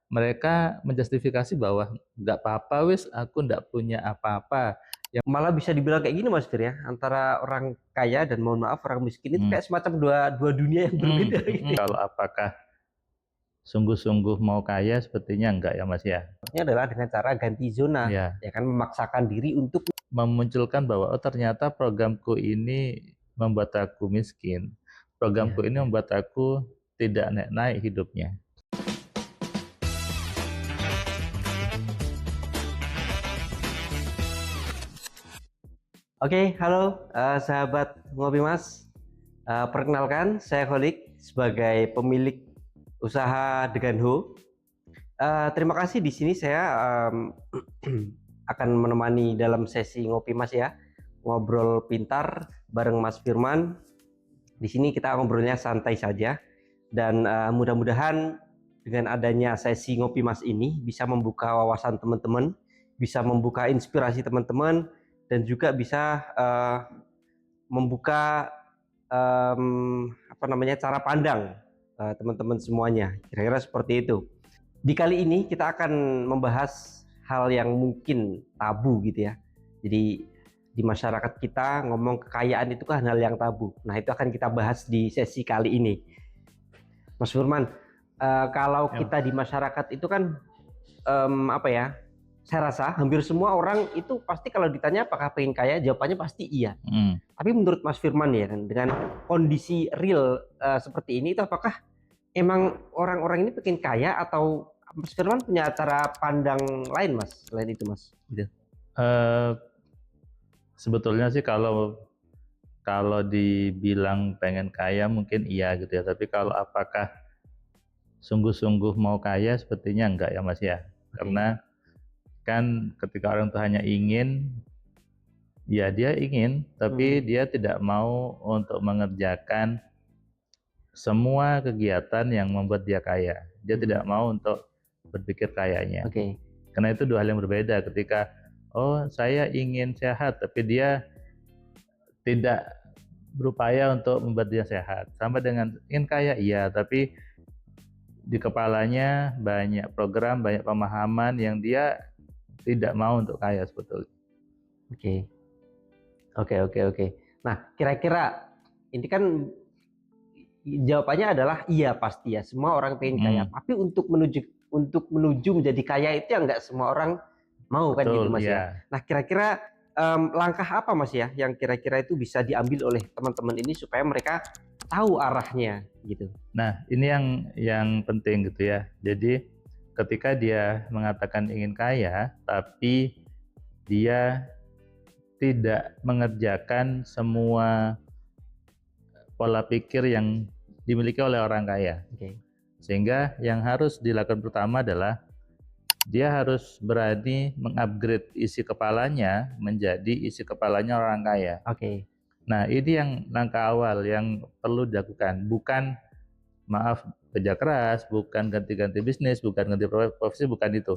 mereka menjustifikasi bahwa nggak apa-apa wis, aku nggak punya apa-apa. Malah bisa dibilang kayak gini Mas Fir ya, antara orang kaya dan mohon maaf orang miskin itu Hmm, kayak semacam dua dunia yang berbeda gitu. Kalau apakah sungguh-sungguh mau kaya, sepertinya enggak ya Mas ya. Ini adalah dengan cara ganti zona, Ya, ya kan, memaksakan diri untuk memunculkan bahwa oh ternyata programku ini membuat aku miskin. Programku ya. ini membuat aku tidak naik-naik hidupnya. Oke, halo sahabat Ngopi Mas. Perkenalkan, saya Kholik sebagai pemilik usaha Deganho. Terima kasih di sini saya akan menemani dalam sesi Ngopi Mas ya, ngobrol pintar bareng Mas Firman. Di sini kita ngobrolnya santai saja dan mudah-mudahan dengan adanya sesi Ngopi Mas ini bisa membuka wawasan teman-teman, bisa membuka inspirasi teman-teman, dan juga bisa membuka cara pandang teman-teman semuanya. Kira-kira seperti itu. Di kali ini kita akan membahas hal yang mungkin tabu gitu ya. Jadi di masyarakat kita ngomong kekayaan itu kan hal yang tabu. Nah, itu akan kita bahas di sesi kali ini. Mas Firman, kalau Ya. kita di masyarakat itu kan apa ya? Saya rasa hampir semua orang itu pasti kalau ditanya apakah pengen kaya, jawabannya pasti iya. Hmm. Tapi menurut Mas Firman ya kan, dengan kondisi real seperti ini, itu apakah emang orang-orang ini pengen kaya atau Mas Firman punya cara pandang lain Mas selain itu Mas? Gitu. Eh, Sebetulnya sih kalau kalau dibilang pengen kaya mungkin iya gitu ya. Tapi kalau apakah sungguh-sungguh mau kaya, sepertinya enggak ya Mas ya. Karena kan ketika orang tuh hanya ingin, ya dia ingin, tapi dia tidak mau untuk mengerjakan semua kegiatan yang membuat dia kaya. Dia tidak mau untuk berpikir kayanya. Oke. Karena itu dua hal yang berbeda. Ketika oh saya ingin sehat, tapi dia tidak berupaya untuk membuat dia sehat. Sama dengan ingin kaya, iya, tapi di kepalanya banyak program, banyak pemahaman yang dia tidak mau untuk kaya sebetulnya. Oke. Oke. Nah, kira-kira ini kan jawabannya adalah iya pasti ya. Semua orang pengen kaya. Tapi untuk menuju menjadi kaya itu yang nggak semua orang mau kan gitu Betul, Mas ya. ya. Nah, kira-kira langkah apa Mas ya yang kira-kira itu bisa diambil oleh teman-teman ini supaya mereka tahu arahnya gitu. Nah, ini yang penting gitu ya. Jadi ketika dia mengatakan ingin kaya, tapi dia tidak mengerjakan semua pola pikir yang dimiliki oleh orang kaya. Oke. Sehingga yang harus dilakukan pertama adalah dia harus berani mengupgrade isi kepalanya menjadi isi kepalanya orang kaya. Oke. Nah, ini yang langkah awal yang perlu dilakukan. Bukan, maaf, kerja keras, bukan ganti-ganti bisnis, bukan ganti profesi, bukan itu.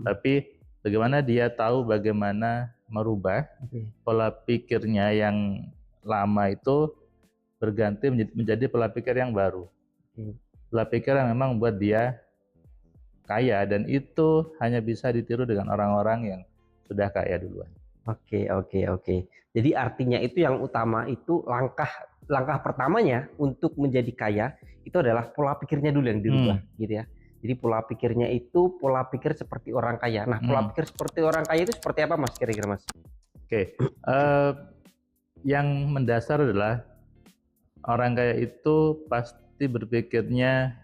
Tapi bagaimana dia tahu bagaimana merubah pola pikirnya yang lama itu berganti menjadi pola pikir yang baru. Pola pikir yang memang membuat dia kaya, dan itu hanya bisa ditiru dengan orang-orang yang sudah kaya duluan. Oke. Jadi artinya itu yang utama itu langkah pertamanya untuk menjadi kaya itu adalah pola pikirnya dulu yang dirubah gitu ya. Jadi pola pikirnya itu pola pikir seperti orang kaya. Nah, pola pikir seperti orang kaya itu seperti apa Mas kira-kira Mas? Oke. Yang mendasar adalah orang kaya itu pasti berpikirnya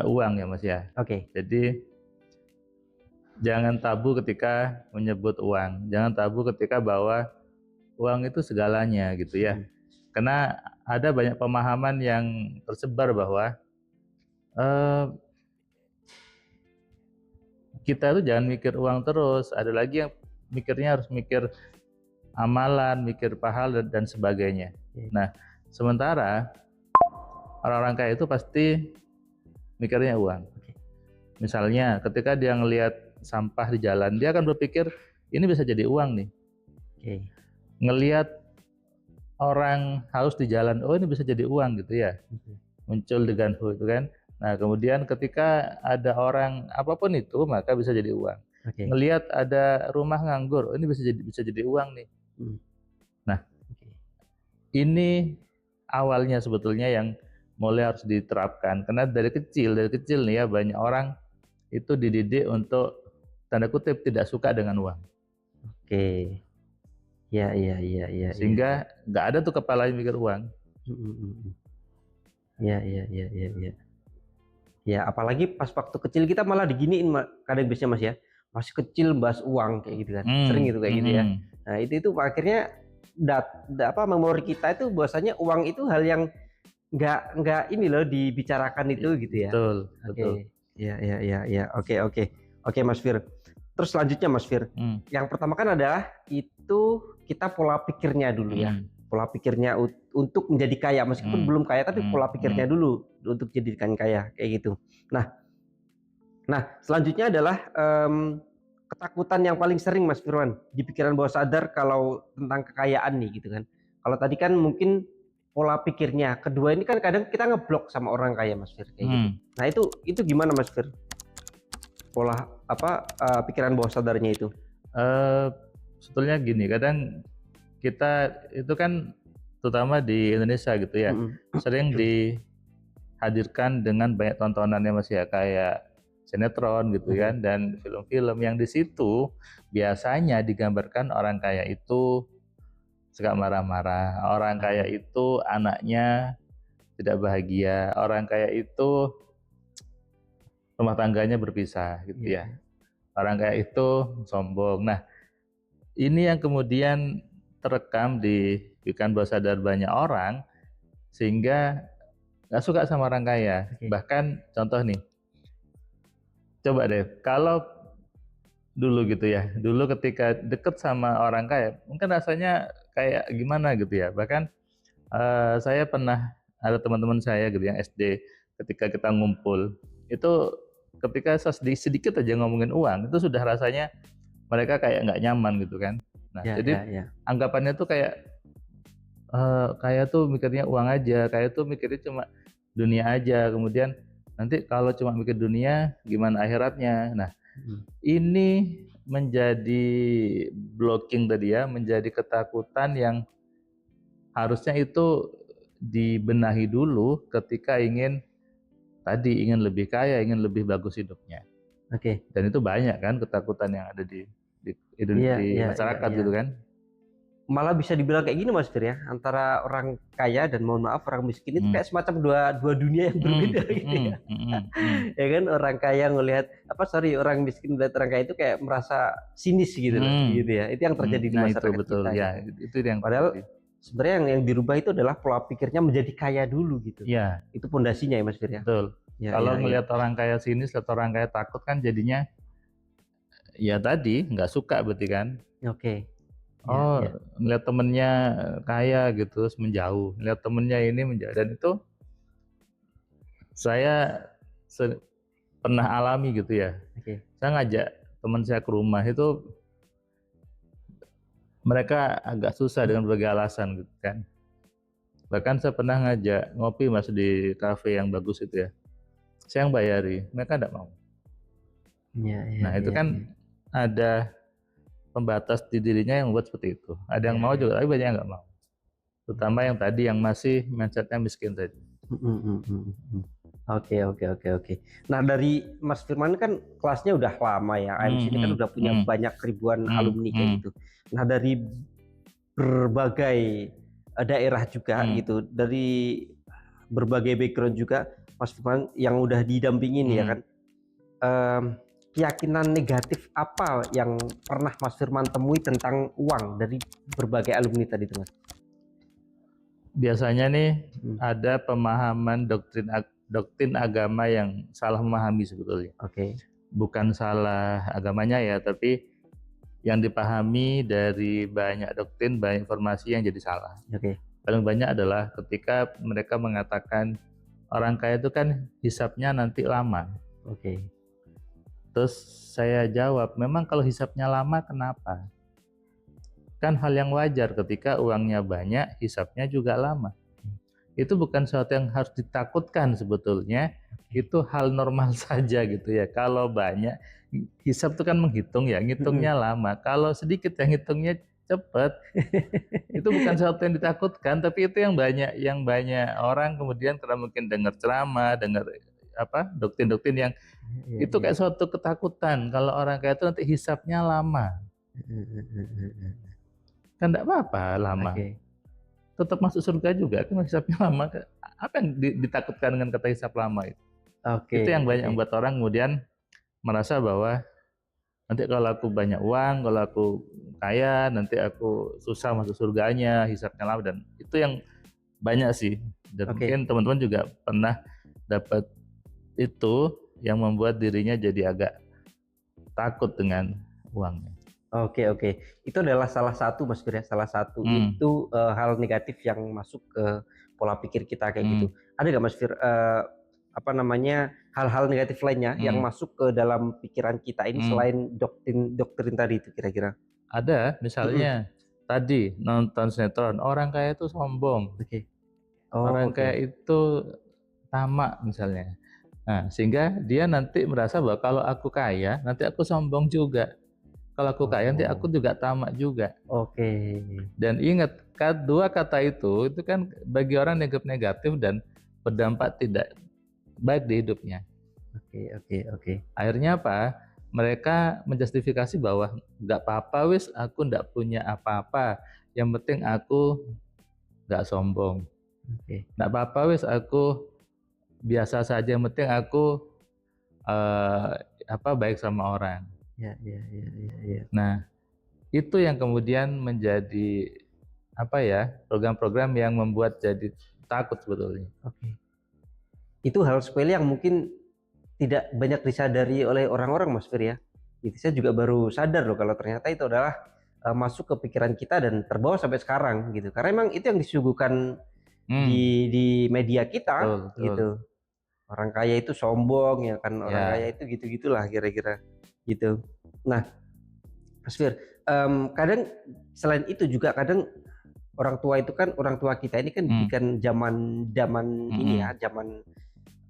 uang ya Mas ya. Oke. Jadi jangan tabu ketika menyebut uang, jangan tabu ketika bahwa uang itu segalanya gitu ya. Karena ada banyak pemahaman yang tersebar bahwa kita tuh jangan mikir uang terus, ada lagi yang mikirnya harus mikir amalan, mikir pahala dan sebagainya. Nah, sementara orang-orang kaya itu pasti mikirnya uang. Misalnya ketika dia ngelihat sampah di jalan, dia akan berpikir ini bisa jadi uang nih. Ngelihat orang haus di jalan, oh ini bisa jadi uang gitu ya. Muncul Deganho itu kan. Nah, kemudian ketika ada orang apapun itu, maka bisa jadi uang. Oke. Ngelihat ada rumah nganggur, oh, ini bisa jadi uang nih. Hmm. Nah, Oke. ini awalnya sebetulnya yang mulai harus diterapkan. Karena dari kecil nih ya, banyak orang itu dididik untuk tanda kutip tidak suka dengan uang. Oke. Ya, ya, ya, ya, Sehingga nggak ada tuh kepalanya mikir uang. Ya, ya, ya, ya, ya. Ya, apalagi pas waktu kecil kita malah diginiin, kadang biasanya Mas ya, masih kecil bahas uang kayak gitu kan, sering gitu kayak gitu ya. Nah itu akhirnya memori kita itu bahwasanya uang itu hal yang nggak ini loh dibicarakan itu gitu ya. Betul, Oke. betul. Ya, ya, ya, ya. Oke, Mas Fir. Terus selanjutnya Mas Fir, yang pertama kan adalah itu kita pola pikirnya dulu ya. Pola pikirnya untuk menjadi kaya, meskipun belum kaya tapi pola pikirnya dulu untuk jadikan kaya kayak gitu. Nah selanjutnya adalah ketakutan yang paling sering Mas Firman di pikiran bawah sadar kalau tentang kekayaan nih gitu kan. Kalau tadi kan mungkin pola pikirnya, kedua ini kan kadang kita ngeblok sama orang kaya Mas Fir kayak gitu. Nah itu gimana Mas Fir? Pola pikiran bawah sadarnya itu? Sebetulnya gini, kadang kita itu kan terutama di Indonesia gitu ya, sering dihadirkan dengan banyak tontonannya Mas ya, kayak sinetron gitu kan, dan film-film yang di situ biasanya digambarkan orang kaya itu suka marah-marah, orang kaya itu anaknya tidak bahagia, orang kaya itu rumah tangganya berpisah gitu ya, orang kaya itu sombong. Nah ini yang kemudian terekam di pikiran bawah sadar banyak orang, sehingga nggak suka sama orang kaya. Bahkan contoh nih, coba deh kalau dulu gitu ya, dulu ketika deket sama orang kaya, mungkin rasanya kayak gimana gitu ya. Bahkan saya pernah ada teman-teman saya gitu yang SD, ketika kita ngumpul, itu ketika sedikit aja ngomongin uang, itu sudah rasanya mereka kayak nggak nyaman gitu kan. Nah jadi anggapannya tuh kayak kaya tuh mikirnya uang aja, kaya tuh mikirnya cuma dunia aja, kemudian nanti kalau cuma mikir dunia gimana akhiratnya. Nah ini menjadi blocking tadi ya, menjadi ketakutan yang harusnya itu dibenahi dulu ketika ingin lebih kaya, ingin lebih bagus hidupnya. Dan itu banyak kan ketakutan yang ada di masyarakat gitu kan. Malah bisa dibilang kayak gini Mas Fir ya, antara orang kaya dan mohon maaf orang miskin itu kayak semacam dua dunia yang berbeda gitu ya. Ya kan, orang kaya ngelihat orang miskin melihat orang kaya itu kayak merasa sinis gitu gitu ya. Itu yang terjadi di masyarakat itu betul, kita ya, gitu. itu yang Padahal terjadi. Sebenarnya yang dirubah itu adalah pola pikirnya menjadi kaya dulu gitu. Iya. Itu pondasinya ya Mas Fir ya. Betul. Kalau melihat orang kaya sinis atau orang kaya takut kan jadinya ya tadi nggak suka berarti kan. Ngeliat temennya kaya gitu terus menjauh, ngeliat temennya ini menjauh, dan itu saya pernah alami gitu ya. Saya ngajak teman saya ke rumah itu mereka agak susah dengan berbagai alasan gitu kan. Bahkan saya pernah ngajak ngopi Mas di kafe yang bagus itu ya, saya yang bayari, mereka enggak mau. Nah itu kan ada pembatas di dirinya yang membuat seperti itu. Ada yang mau juga, tapi banyak yang nggak mau. Terutama yang tadi yang masih mindsetnya miskin tadi. Oke. Nah dari Mas Firman kan kelasnya udah lama ya, AMC ini kan udah punya banyak ribuan alumni kayak gitu. Nah dari berbagai daerah juga gitu, dari berbagai background juga Mas Firman yang udah didampingin ya kan, keyakinan negatif apa yang pernah Mas Firman temui tentang uang dari berbagai alumni tadi itu Mas? Biasanya nih ada pemahaman doktrin agama yang salah memahami sebetulnya. Bukan salah agamanya ya, tapi yang dipahami dari banyak doktrin, banyak informasi yang jadi salah. Paling banyak adalah ketika mereka mengatakan orang kaya itu kan hisapnya nanti lama. Terus saya jawab, memang kalau hisapnya lama kenapa? Kan hal yang wajar ketika uangnya banyak, hisapnya juga lama. itu bukan sesuatu yang harus ditakutkan sebetulnya. Itu hal normal saja gitu ya. Kalau banyak, hisab itu kan menghitung ya, ngitungnya lama. Kalau sedikit yang ngitungnya cepat, itu bukan sesuatu yang ditakutkan, tapi itu yang banyak orang kemudian karena mungkin dengar ceramah, dengar doktrin-doktrin yang Iya, itu iya. kayak suatu ketakutan. Kalau orang kaya itu nanti hisabnya lama, kan enggak apa-apa lama. Oke. Tetap masuk surga juga kan hisabnya lama. Apa yang ditakutkan dengan kata hisab lama itu? Oke, Itu yang banyak oke. membuat orang kemudian merasa bahwa nanti kalau aku banyak uang, kalau aku kaya, nanti aku susah masuk surganya, hisabnya lama, dan itu yang banyak sih. Dan Oke. mungkin teman-teman juga pernah dapat itu yang membuat dirinya jadi agak takut dengan uangnya. Oke, oke. Itu adalah salah satu Mas Fir ya, salah satu itu hal negatif yang masuk ke pola pikir kita kayak gitu. Ada nggak Mas Fir, apa namanya, hal-hal negatif lainnya yang masuk ke dalam pikiran kita ini selain doktrin tadi itu kira-kira? Ada, Mhm. misalnya tadi nonton sinetron, orang kaya itu sombong, Oke. Oh, orang oke. kaya itu tamak misalnya. Nah, sehingga dia nanti merasa bahwa kalau aku kaya, nanti aku sombong juga. Kalau aku kaya, nanti aku Oh, juga tamak juga. oke. Dan ingat, dua kata itu kan bagi orang negatif dan berdampak tidak baik di hidupnya. Oke, oke, oke. Akhirnya apa? Mereka menjustifikasi bahwa nggak apa-apa wis, aku nggak punya apa-apa. Yang penting aku nggak sombong. Oke. Nggak apa-apa wis, aku biasa saja. Yang penting aku eh, baik sama orang. Ya, ya, ya, ya, ya. Nah, itu yang kemudian menjadi program-program yang membuat jadi takut sebetulnya. Oke. Itu hal sepele yang mungkin tidak banyak disadari oleh orang-orang Mas Fir ya. Itu saya juga baru sadar loh kalau ternyata itu adalah masuk ke pikiran kita dan terbawa sampai sekarang gitu. Karena emang itu yang disuguhkan di media kita Betul, betul. gitu. Orang kaya itu sombong ya kan, orang kaya Ya. itu gitu-gitulah kira-kira gitu. Nah, Mas Fir, kadang selain itu juga kadang orang tua kita ini kan didikan zaman ini ya, zaman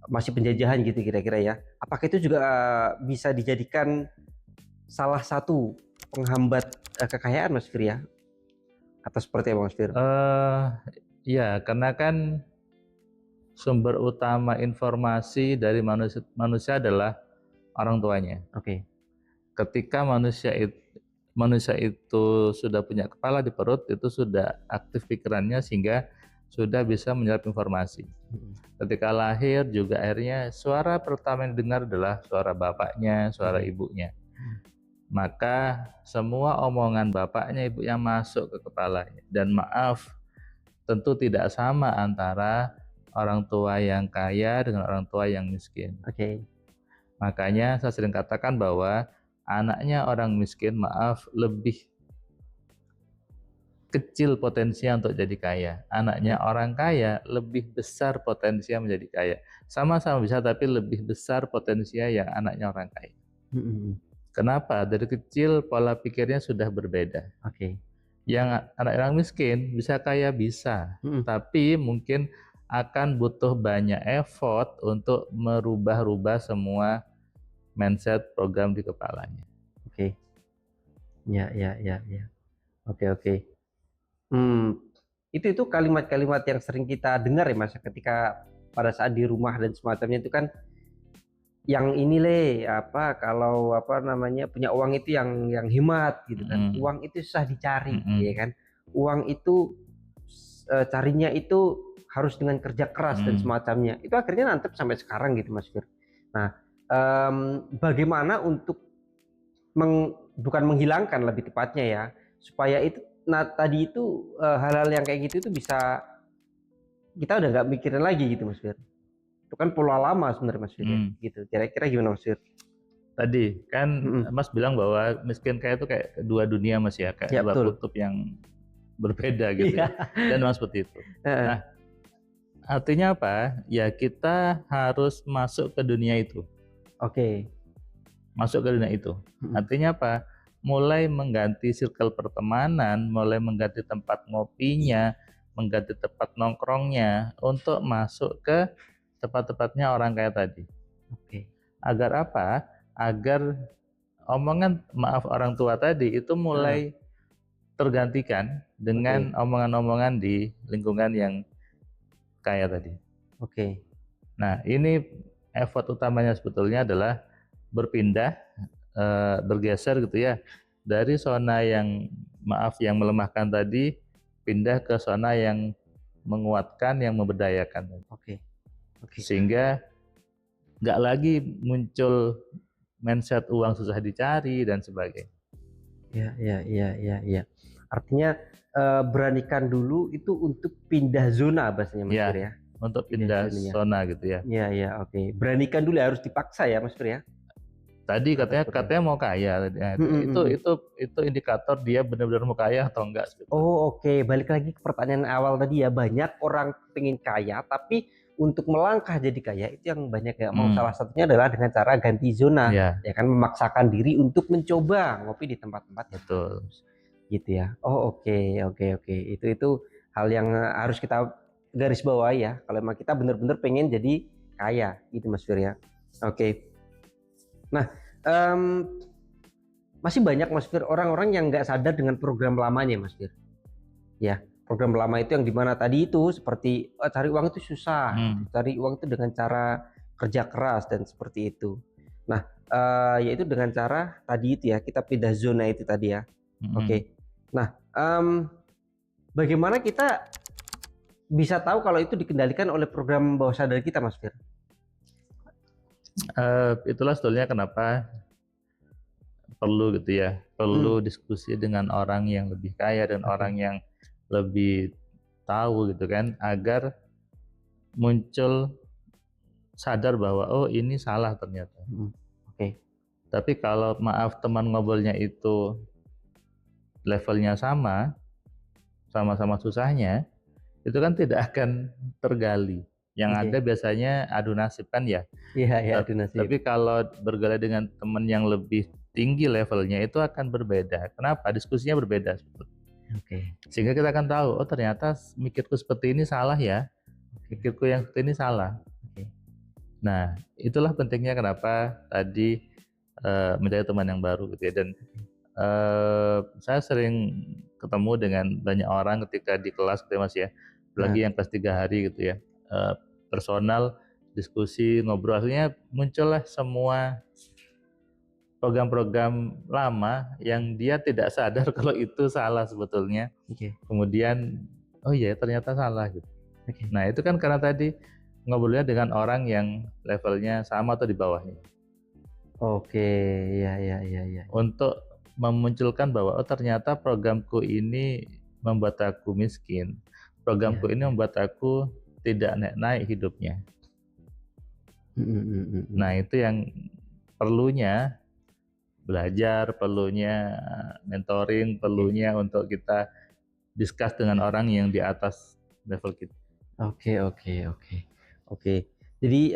masih penjajahan gitu kira-kira ya. Apakah itu juga bisa dijadikan salah satu penghambat kekayaan Mas Fir ya? Atau seperti apa Mas Fir? Ya, karena kan sumber utama informasi dari manusia adalah orang tuanya. Oke. Ketika manusia itu sudah punya kepala di perut, itu sudah aktif pikirannya sehingga sudah bisa menyerap informasi. Ketika lahir juga akhirnya suara pertama yang didengar adalah suara bapaknya, suara ibunya. Maka semua omongan bapaknya, ibu yang masuk ke kepalanya. Dan maaf, tentu tidak sama antara orang tua yang kaya dengan orang tua yang miskin. Oke. Makanya saya sering katakan bahwa anaknya orang miskin, maaf, lebih kecil potensinya untuk jadi kaya. Anaknya orang kaya lebih besar potensinya menjadi kaya. Sama-sama bisa, tapi lebih besar potensinya yang anaknya orang kaya. Kenapa? Dari kecil pola pikirnya sudah berbeda. Oke. Yang anak orang miskin bisa kaya bisa, tapi mungkin akan butuh banyak effort untuk merubah-rubah semua mindset program di kepalanya. Oke. Ya, ya, ya, ya. Oke, oke. Itu kalimat-kalimat yang sering kita dengar ya Mas, ketika pada saat di rumah dan semacamnya itu kan, yang ini kalau punya uang itu yang hemat gitu kan. Uang itu susah dicari, ya kan. Uang itu carinya itu harus dengan kerja keras dan semacamnya. Itu akhirnya nantep sampai sekarang gitu Mas Fir. Nah, bagaimana untuk bukan menghilangkan lebih tepatnya ya, supaya itu tadi itu hal-hal yang kayak gitu itu bisa kita udah nggak mikirin lagi gitu Mas Fir. Itu kan pola lama sebenarnya Mas Fir ya, gitu. Kira-kira gimana Mas Fir? Tadi kan Mas bilang bahwa miskin kaya itu kayak dua dunia Mas ya, kayak Ya, dua betul. kutub yang berbeda gitu ya. Dan memang seperti itu. Nah, artinya apa? Ya kita harus masuk ke dunia itu. Oke. Masuk ke dunia itu. Artinya apa? Mulai mengganti circle pertemanan, mulai mengganti tempat ngopinya, mengganti tempat nongkrongnya untuk masuk ke tempat-tempatnya orang kaya tadi. Oke. Agar apa? Agar omongan maaf orang tua tadi itu mulai tergantikan dengan omongan-omongan di lingkungan yang kaya tadi. Oke. Nah, ini effort utamanya sebetulnya adalah berpindah, bergeser gitu ya, dari zona yang maaf yang melemahkan tadi pindah ke zona yang menguatkan, yang memberdayakan. Oke. Sehingga nggak lagi muncul mindset uang susah dicari dan sebagainya. Ya. Artinya beranikan dulu itu untuk pindah zona bahasanya Mas Fir ya. Untuk pindah zona gitu ya. Iya, oke. Beranikan dulu harus dipaksa ya Mas Fir ya. Tadi katanya mau kaya. Itu indikator dia benar-benar mau kaya atau enggak sebetulnya. Oke. Balik lagi ke pertanyaan awal tadi ya, banyak orang pengen kaya tapi untuk melangkah jadi kaya itu yang banyak nggak mau. Salah satunya adalah dengan cara ganti zona, ya kan, memaksakan diri untuk mencoba ngopi di tempat-tempat yang bagus, gitu ya. Oke. Itu hal yang harus kita garis bawahi ya. Kalau emang kita benar-benar pengen jadi kaya, gitu Mas Fir ya. Oke. Nah, masih banyak Mas Fir orang-orang yang nggak sadar dengan program lamanya Mas Fir. Ya, program lama itu yang dimana tadi itu seperti cari uang itu susah, cari uang itu dengan cara kerja keras dan seperti itu. Nah, yaitu dengan cara tadi itu ya, kita pindah zona itu tadi ya. Oke. Nah, bagaimana kita bisa tahu kalau itu dikendalikan oleh program bawah sadar kita Mas Fir? Itulah sebetulnya kenapa perlu gitu ya, perlu diskusi dengan orang yang lebih kaya dan orang yang lebih tahu gitu kan, agar muncul sadar bahwa oh ini salah ternyata. Oke. Tapi kalau maaf teman ngobrolnya itu levelnya sama-sama susahnya, itu kan tidak akan tergali. Yang ada biasanya adu nasib kan ya. Iya, adu nasib. Tapi kalau bergaul dengan teman yang lebih tinggi levelnya itu akan berbeda. Kenapa? Diskusinya berbeda. Sehingga kita akan tahu, oh ternyata mikirku seperti ini salah ya, mikirku yang seperti ini salah. Nah, itulah pentingnya kenapa tadi mencari teman yang baru gitu ya. Dan saya sering ketemu dengan banyak orang ketika di kelas gitu ya Mas ya, apalagi yang kelas 3 hari gitu ya, personal, diskusi, ngobrol, akhirnya muncullah semua program-program lama yang dia tidak sadar kalau itu salah sebetulnya. Kemudian oh iya ternyata salah gitu. Nah itu kan karena tadi ngobrolnya dengan orang yang levelnya sama atau di bawahnya. Iya. Untuk memunculkan bahwa oh ternyata programku ini membuat aku miskin. Programku ini membuat aku tidak naik hidupnya. Nah itu yang perlunya belajar, perlunya mentoring, perlunya untuk kita discuss dengan orang yang di atas level kita. Oke. Jadi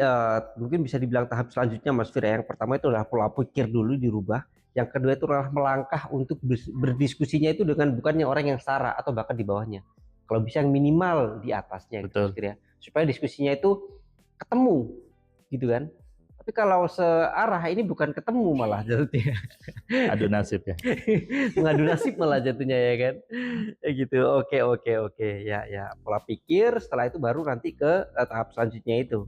mungkin bisa dibilang tahap selanjutnya Mas Fir, yang pertama itu adalah pola pikir dulu dirubah. Yang kedua itu adalah melangkah untuk berdiskusinya itu dengan bukannya orang yang setara atau bahkan di bawahnya. Kalau bisa yang minimal di atasnya gitu Mas Fir ya. Supaya diskusinya itu ketemu gitu kan. Tapi kalau searah ini bukan ketemu malah jatuhnya. Adu nasib ya. Mengadu nasib malah jatuhnya ya kan. Gitu. Oke. Ya. Pola pikir, setelah itu baru nanti ke tahap selanjutnya itu.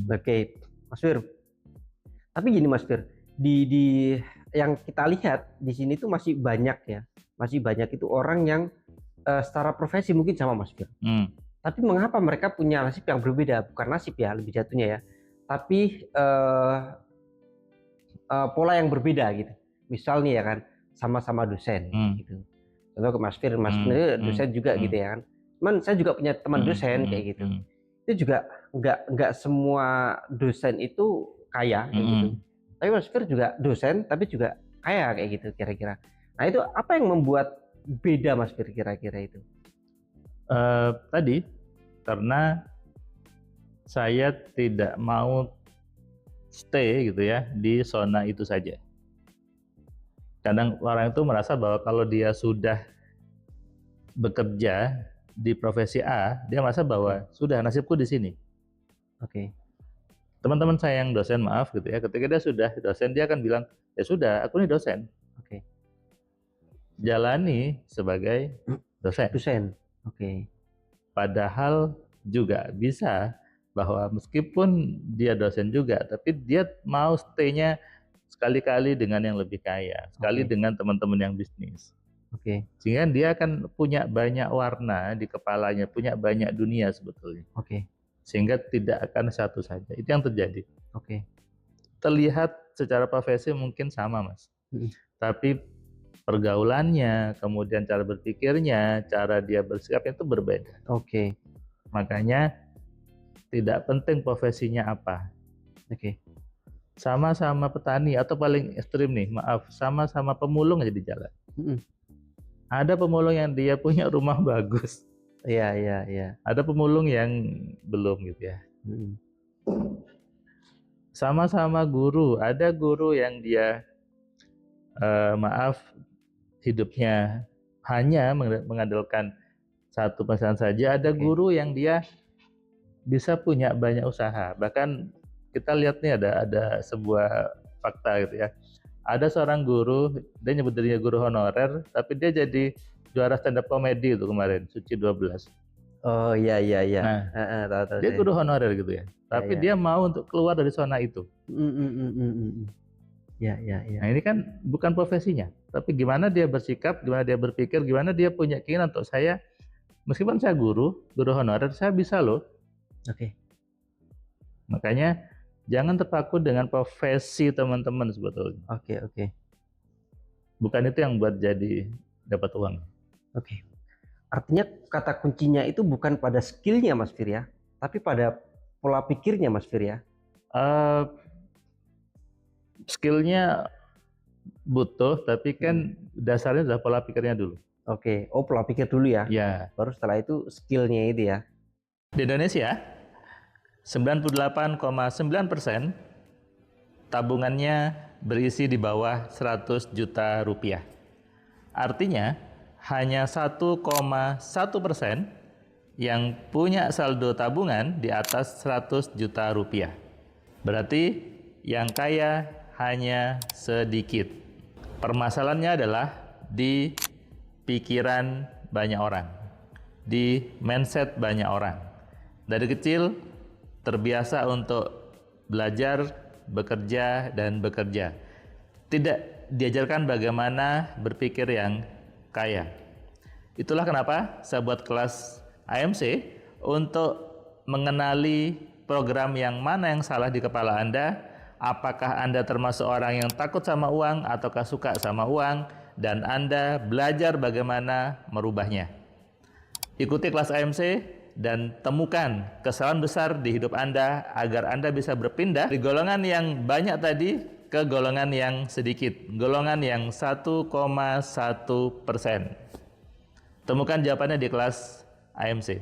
Oke. Mas Fir. Tapi gini Mas Fir, di yang kita lihat di sini tuh masih banyak ya. Masih banyak itu orang yang secara profesi mungkin sama Mas Fir. Tapi mengapa mereka punya nasib yang berbeda? Bukan nasib ya, lebih jatuhnya ya. Tapi pola yang berbeda gitu. Misal nih ya kan, sama-sama dosen gitu. Contoh ke Mas Fir dosen juga gitu ya kan. Cuman saya juga punya teman dosen kayak gitu. Itu juga nggak semua dosen itu kaya kayak gitu. Tapi Mas Fir juga dosen tapi juga kaya kayak gitu kira-kira. Nah itu apa yang membuat beda Mas Fir kira-kira itu? Tadi karena saya tidak mau stay gitu ya di zona itu saja. Kadang orang itu merasa bahwa kalau dia sudah bekerja di profesi A, dia merasa bahwa sudah nasibku di sini. Oke. Teman-teman saya yang dosen, maaf gitu ya, ketika dia sudah dosen, dia akan bilang, ya sudah, aku ini dosen. Oke. Jalani sebagai dosen. Dosen. Oke. Padahal juga bisa bahwa meskipun dia dosen juga, tapi dia mau stay-nya sekali-kali dengan yang lebih kaya, sekali Oke. dengan teman-teman yang bisnis. Oke. Sehingga dia akan punya banyak warna di kepalanya, punya banyak dunia sebetulnya. Oke. Sehingga tidak akan satu saja. Itu yang terjadi. Oke. Terlihat secara profesi mungkin sama, Mas. Tapi pergaulannya, kemudian cara berpikirnya, cara dia bersikap itu berbeda. Oke. Makanya tidak penting profesinya apa. Oke. Sama-sama petani atau paling ekstrim nih, maaf, sama-sama pemulung aja di jalan. Ada pemulung yang dia punya rumah bagus. Iya. Ada pemulung yang belum gitu ya. Sama-sama guru, ada guru yang dia hidupnya hanya mengandalkan satu pekerjaan saja. Ada guru yang dia bisa punya banyak usaha. Bahkan kita lihat nih ada sebuah fakta gitu ya. Ada seorang guru, dia nyebut dirinya guru honorer, tapi dia jadi juara stand up comedy itu kemarin, Suci 12. Oh iya. Nah, Tahu dia saya. guru honorer gitu ya. Tapi dia mau untuk keluar dari zona itu. Iya. Nah, ini kan bukan profesinya, tapi gimana dia bersikap, gimana dia berpikir, gimana dia punya keinginan untuk saya, meskipun saya guru honorer, saya bisa loh. Oke. Makanya jangan terpaku dengan profesi teman-teman sebetulnya. Oke. Bukan itu yang buat jadi dapat uang. Oke. Artinya kata kuncinya itu bukan pada skillnya Mas Fir ya, tapi pada pola pikirnya Mas Fir ya. Skillnya butuh, tapi kan dasarnya adalah pola pikirnya dulu. Oke. Oh, pola pikir dulu ya. Ya. Baru setelah itu skillnya itu ya. Di Indonesia 98,9% tabungannya berisi di bawah 100 juta rupiah. Artinya hanya 1,1% yang punya saldo tabungan di atas 100 juta rupiah. Berarti yang kaya hanya sedikit. Permasalahannya adalah di pikiran banyak orang, di mindset banyak orang. Dari kecil terbiasa untuk belajar, bekerja, dan bekerja. Tidak diajarkan bagaimana berpikir yang kaya. Itulah kenapa saya buat kelas AMC untuk mengenali program yang mana yang salah di kepala Anda, apakah Anda termasuk orang yang takut sama uang ataukah suka sama uang, dan Anda belajar bagaimana merubahnya. Ikuti kelas AMC dan temukan kesalahan besar di hidup Anda agar Anda bisa berpindah dari golongan yang banyak tadi ke golongan yang sedikit, golongan yang 1,1%. Temukan jawabannya di kelas AMC.